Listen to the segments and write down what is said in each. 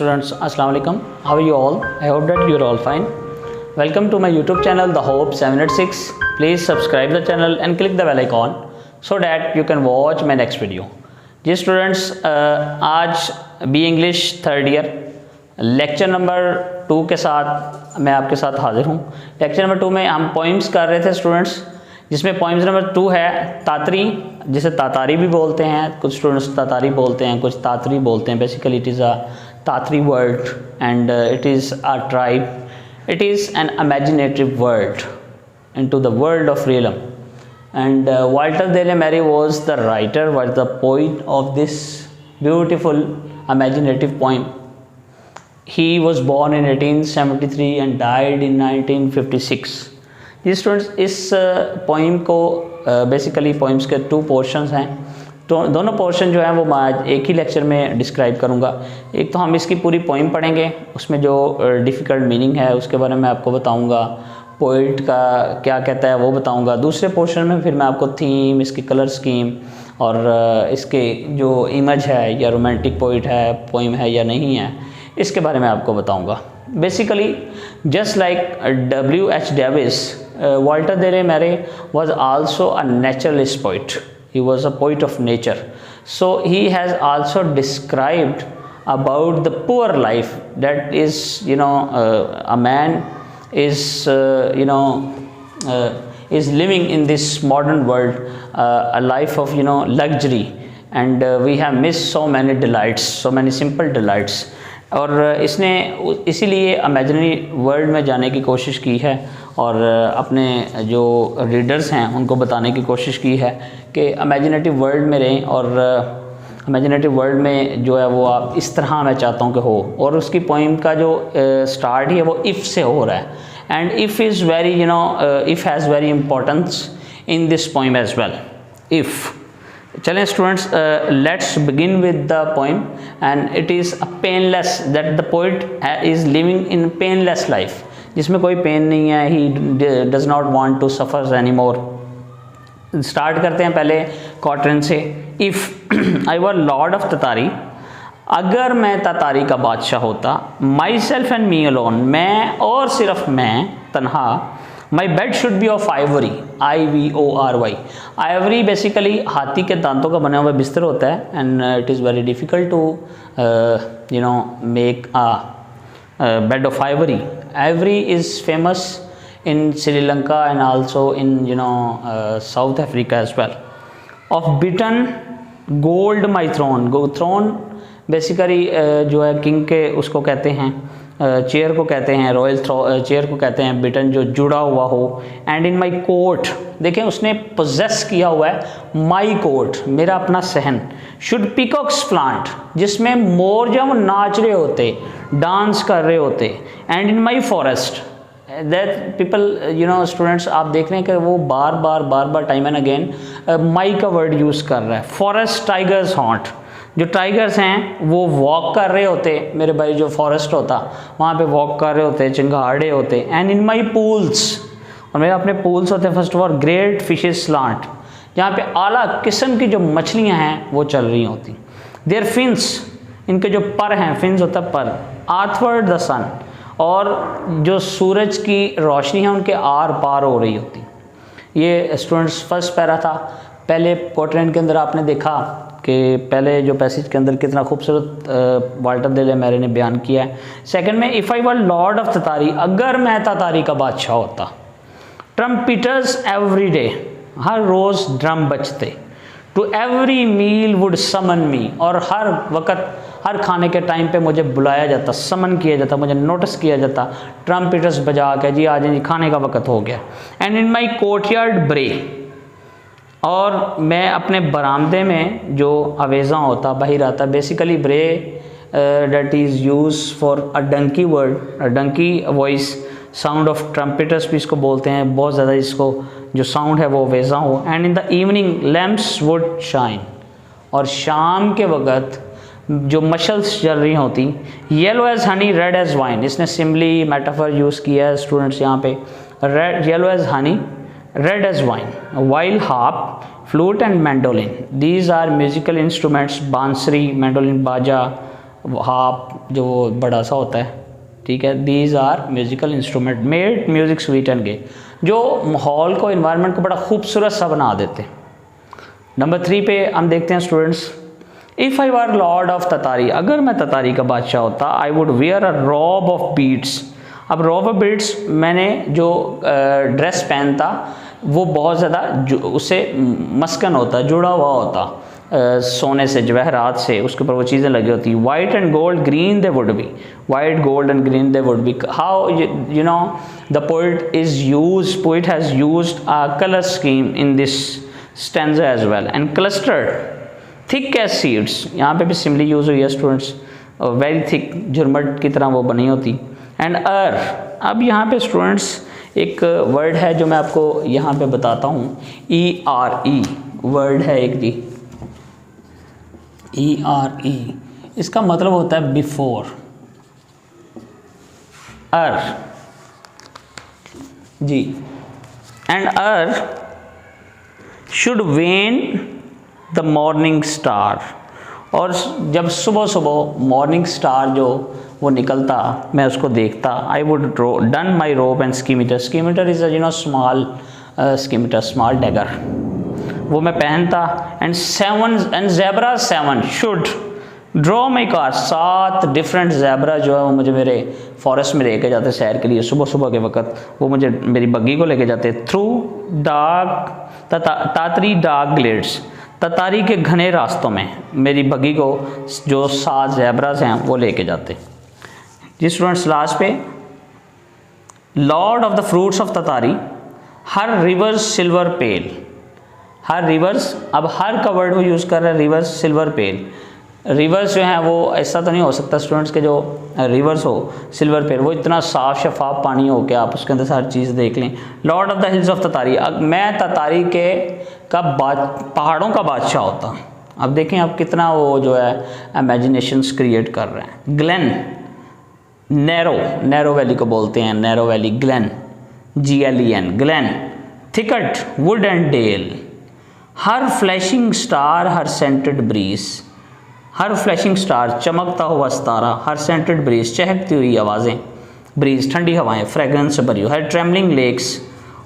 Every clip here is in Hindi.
students, assalamu alaikum. How are you all? I hope that you are all fine. Welcome to my YouTube channel The Hope 786. Please subscribe the channel and click the bell icon so that you can watch my next video. जी स्टूडेंट्स, आज B English third year lecture number 2 के साथ मैं आपके साथ हाजिर हूँ। लेक्चर नंबर 2 में हम पोइम्स कर रहे थे स्टूडेंट्स, जिसमें पोइम्स नंबर 2 है तातरी, जिसे तातारी भी बोलते हैं। कुछ स्टूडेंट्स तातारी बोलते हैं, कुछ तातरी बोलते हैं। Basically it is a Tartary word and it is a tribe. It is an imaginative word into the world of realm, and Walter de la Mare was the writer, was the poet of this beautiful imaginative poem. He was born in 1873 and died in 1956. जी स्टूडेंट्स, इस पोइम को बेसिकली पोइम्स के 2 पोर्शंस हैं, तो दोनों पोर्शन जो है वो मैं आज एक ही लेक्चर में डिस्क्राइब करूँगा। एक तो हम इसकी पूरी पोइम पढ़ेंगे, उसमें जो डिफ़िकल्ट मीनिंग है उसके बारे में आपको बताऊँगा, पोइट का क्या कहता है वो बताऊंगा। दूसरे पोर्शन में फिर मैं आपको थीम, इसकी कलर स्कीम और इसके जो इमेज है, या रोमांटिक पोइट है, पोइम है या नहीं है, इसके बारे में आपको बताऊंगा। Basically just like W.H. Davis, Walter de la Mare was also a naturalist poet. He was a poet of nature. So he has also described about the poor life that is, a man is is living in this modern world, a life of luxury, and we have missed so many delights, so many simple delights. और इसने इसीलिए इमेजिनरी वर्ल्ड में जाने की कोशिश की है और अपने जो रीडर्स हैं उनको बताने की कोशिश की है कि इमेजिनेटिव वर्ल्ड में रहें, और इमेजिनेटिव वर्ल्ड में जो है वो आप इस तरह मैं चाहता हूँ कि हो। और उसकी पोइम का जो स्टार्ट है वो इफ़ से हो रहा है, and if is very if has very importance in this poem as well. If, चलें students, let's begin with the poem, and it is a painless, that the poet is living in painless life, जिसमें कोई पेन नहीं है। He does not want to suffer any more. Start करते हैं पहले कॉटन से। If I were lord of Tartary, अगर मैं ततारी का बादशाह होता, my self and me alone, मैं और सिर्फ मैं तन्हा, my bed should be of ivory, IVORY। Ivory basically हाथी के दांतों का बना हुआ बिस्तर होता है, and it is very difficult to make a bed of ivory. Ivory is famous in Sri Lanka and also in South Africa as well. Of beaten gold my throne. Throne basically जो है किंग के उसको कहते हैं, चेयर को कहते हैं, रॉयल चेयर को कहते हैं, बिटन जो जुड़ा हुआ हो। एंड इन माई कोर्ट, देखें उसने पोजेस किया हुआ है, माई कोर्ट मेरा अपना सहन। शुड पीकॉक्स प्लांट, जिसमें मोर जब नाच रहे होते, डांस कर रहे होते। And in my forest, that people students, आप देख रहे हैं कि वो बार बार टाइम एंड अगेन माई का वर्ड यूज़ कर रहा है। फॉरेस्ट टाइगर्स हॉन्ट, जो टाइगर्स हैं वो वॉक कर रहे होते, मेरे भाई जो फॉरेस्ट होता वहाँ पे वॉक कर रहे होते, चिंगाड़े होते। एंड इन माई पूल्स, और मेरे अपने पूल्स होते हैं। First of all great fishes slant, जहाँ पे आला किस्म की जो मछलियाँ हैं वो चल रही होती। देयर फिन्स, इनके जो पर हैं, फिन्स होता है पर। आर्थवर्ड द सन, और जो सूरज की रोशनी है उनके आर पार हो रही होती। ये स्टूडेंट्स फर्स्ट पैरा था। पहले पोर्ट्रेट के अंदर आपने देखा कि पहले जो पैसेज के अंदर कितना खूबसूरत वाल्टर दे ला मैरे ने बयान किया है। सेकंड में, if I were lord of Tartary, अगर मैं ततारी का बादशाह होता। ट्रम्पिटर्स एवरी डे, हर रोज़ ड्रम बजते। To every meal would summon me, और हर वक्त हर खाने के टाइम पे मुझे बुलाया जाता, समन किया जाता, मुझे नोटिस किया जाता, ट्रम्पिटर्स बजा के, जी आज जी खाने का वक्त हो गया। एंड इन माई कोर्टयार्ड ब्रे, और मैं अपने बरामदे में जो अवेज़ा होता, बाहर आता। Basically brayed is use for a donkey word, a donkey voice, sound of trumpeters भी इसको बोलते हैं बहुत ज़्यादा, इसको जो साउंड है वो अवेज़ा हो। And in the evening lamps would shine, और शाम के वक्त जो मशल्स जल रही होती। Yellow as honey red as wine, इसने सिम्बली मेटाफर यूज़ किया है स्टूडेंट्स यहाँ पे। Red, yellow as honey, red as wine, while harp, flute and mandolin, these are musical instruments, bansuri, mandolin, baja, harp जो बड़ा सा होता है, ठीक है। These are musical instrument made music sweet and gay, जो माहौल को, इन्वायरमेंट को बड़ा खूबसूरत सा बना देते हैं। नंबर 3 पे हम देखते हैं students, if I were lord of Tartary, अगर मैं ततारी का बादशाह होता, I would wear a robe of beads. अब रॉब ऑफ बीड्स, मैंने जो ड्रेस पहनता वो बहुत ज़्यादा उससे मस्कन होता, जुड़ा हुआ होता, सोने से, जवाहरात से, उसके ऊपर वो चीज़ें लगी होती। White and gold green they would be, white gold and green they would be. How you know the poet has used a colour scheme in this stanza as well, and clustered thick as seeds, यहाँ पे भी सिमली यूज़ हुई है स्टूडेंट्स, वेरी थिक, झुरमट की तरह वो बनी होती। एंड अब यहाँ पे स्टूडेंट्स एक वर्ड है जो मैं आपको यहाँ पे बताता हूँ, ERE वर्ड है एक जी, ERE, इसका मतलब होता है बिफोर, जी। And should when the morning star, और जब सुबह सुबह मॉर्निंग स्टार जो वो निकलता, मैं उसको देखता। I would don my robe and scimitar, scimitar is small scimitar, small dagger, वो मैं पहनता। And zebra 7 should draw my car, 7 different zebra जो है वो मुझे मेरे फॉरेस्ट में लेके जाते सैर के लिए, सुबह सुबह के वक्त वो मुझे मेरी बग्गी को लेके जाते थ्रू डार्क तातरी डार्क ग्लेड्स, ततारी के घने रास्तों में मेरी बग्गी को जो 7 ज़ेब्रास हैं वो लेके जाते। जी स्टूडेंट्स, लास्ट पे, lord of the fruits of Tartary, her rivers silver pale, her rivers, अब हर का वर्ड वो यूज़ कर रहे हैं, रिवर्स सिल्वर पेल। रिवर्स जो है वो ऐसा तो नहीं हो सकता स्टूडेंट्स के जो रिवर्स हो सिल्वर पेल, वो इतना साफ शफाफ पानी हो के आप उसके अंदर से हर चीज़ देख लें। Lord of the hills of Tartary, मैं ततारी के पहाड़ों का बादशाह होता। अब देखें आप कितना वो जो है इमेजिनेशंस क्रिएट कर रहे हैं। ग्लेन, नैरो वैली को बोलते हैं, narrow valley, glen, GLEN, glen. Thicket, wood and dale, her flashing star, her scented breeze, her flashing star, चमकता हुआ सितारा, हर सेंटेड ब्रीज, चहकती हुई आवाज़ें, ब्रीज, ठंडी हवाएं, फ्रेगरेंस से भरी हो, हर ट्रेमलिंग लेक्स,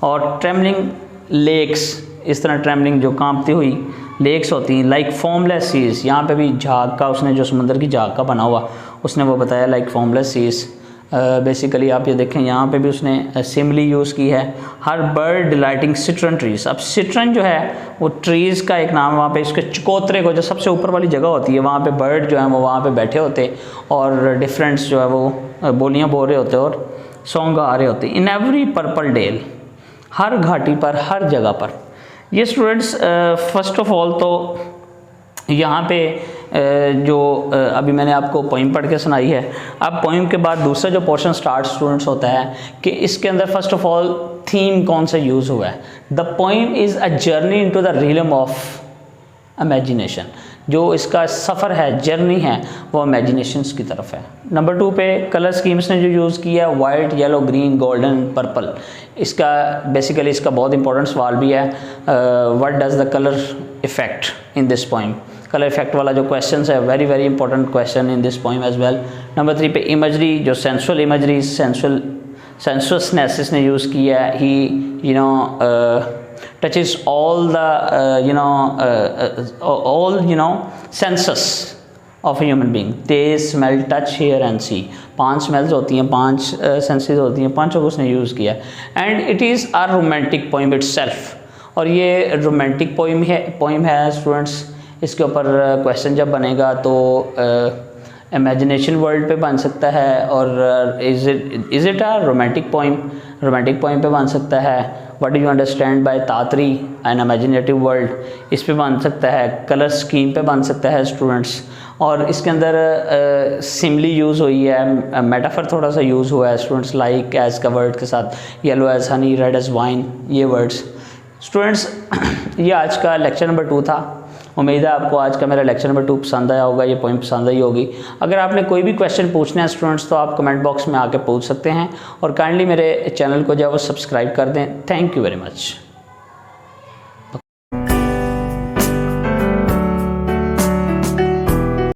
और ट्रेमलिंग लेक्स, इस तरह ट्रेमलिंग जो कांपती हुई लेक्स होती हैं। लाइक फॉर्मलेस सीज, यहाँ पे भी झाग का, उसने जो समुद्र की झाग का बना हुआ उसने वो बताया, लाइक फॉर्मलेस सीज। बेसिकली आप ये देखें यहाँ पे भी उसने सिमली यूज़ की है। हर बर्ड डिलाइटिंग सिट्रन ट्रीज, अब सिट्रन जो है वो ट्रीज़ का एक नाम, वहाँ पे उसके चकोतरे को, जो सबसे ऊपर वाली जगह होती है, वहाँ पे बर्ड जो है वो वहाँ पे बैठे होते और डिफरेंट्स जो है वो बोलियाँ बोल रहे होते और सॉन्ग गा रहे होते। इन एवरी पर्पल डेल, हर घाटी पर, हर जगह पर। ये स्टूडेंट्स फर्स्ट ऑफ ऑल तो यहाँ पे जो अभी मैंने आपको पोइम पढ़ के सुनाई है, अब पोइम के बाद दूसरा जो पोर्शन स्टार्ट स्टूडेंट्स होता है कि इसके अंदर फर्स्ट ऑफ ऑल थीम कौन सा यूज़ हुआ है। The poem is a journey into the realm of imagination, जो इसका सफ़र है, जर्नी है, वो इमेजिनेशंस की तरफ है। नंबर 2 पे कलर स्कीम्स ने जो यूज़ किया है, white, yellow, green, golden, purple, इसका बेसिकली इसका बहुत इंपॉर्टेंट सवाल भी है, what does the colour effect in this poem. Colour effect वाला जो क्वेश्चन है, very very important question in this poem as well. Number 3 पे इमेजरी, जो सेंसुअल इमेजरी, सेंसुअसनेस इसने यूज़ किया है। He touches all the senses of a human being, taste, smell, touch, hear and see, 5 smells होती हैं, 5 सेंसेस होती हैं, 5 को उसने यूज़ किया। And it is a romantic poem itself, और ये रोमांटिक पोइम है स्टूडेंट्स। इसके ऊपर क्वेश्चन जब बनेगा तो इमेजिनेशन वर्ल्ड पे बन सकता है, और is it a romantic poem पे बन सकता है। What do you understand by Tartary an imaginative world, इस पे बन सकता है। कलर स्कीम पे बन सकता है स्टूडेंट्स, और इसके अंदर सिमली यूज़ हुई है, मेटाफर थोड़ा सा यूज़ हुआ है स्टूडेंट्स, लाइक एज का वर्ड के साथ, yellow as honey, red as wine, ये वर्ड्स। स्टूडेंट्स ये आज का लेक्चर नंबर 2 था। उम्मीद है आपको आज का मेरा लेक्चर नंबर 2 पसंद आया होगा, ये पोइम पसंद आई होगी। अगर आपने कोई भी क्वेश्चन पूछना है स्टूडेंट्स तो आप कमेंट बॉक्स में आके पूछ सकते हैं, और काइंडली मेरे चैनल को जो है वो सब्सक्राइब कर दें। Thank you very much.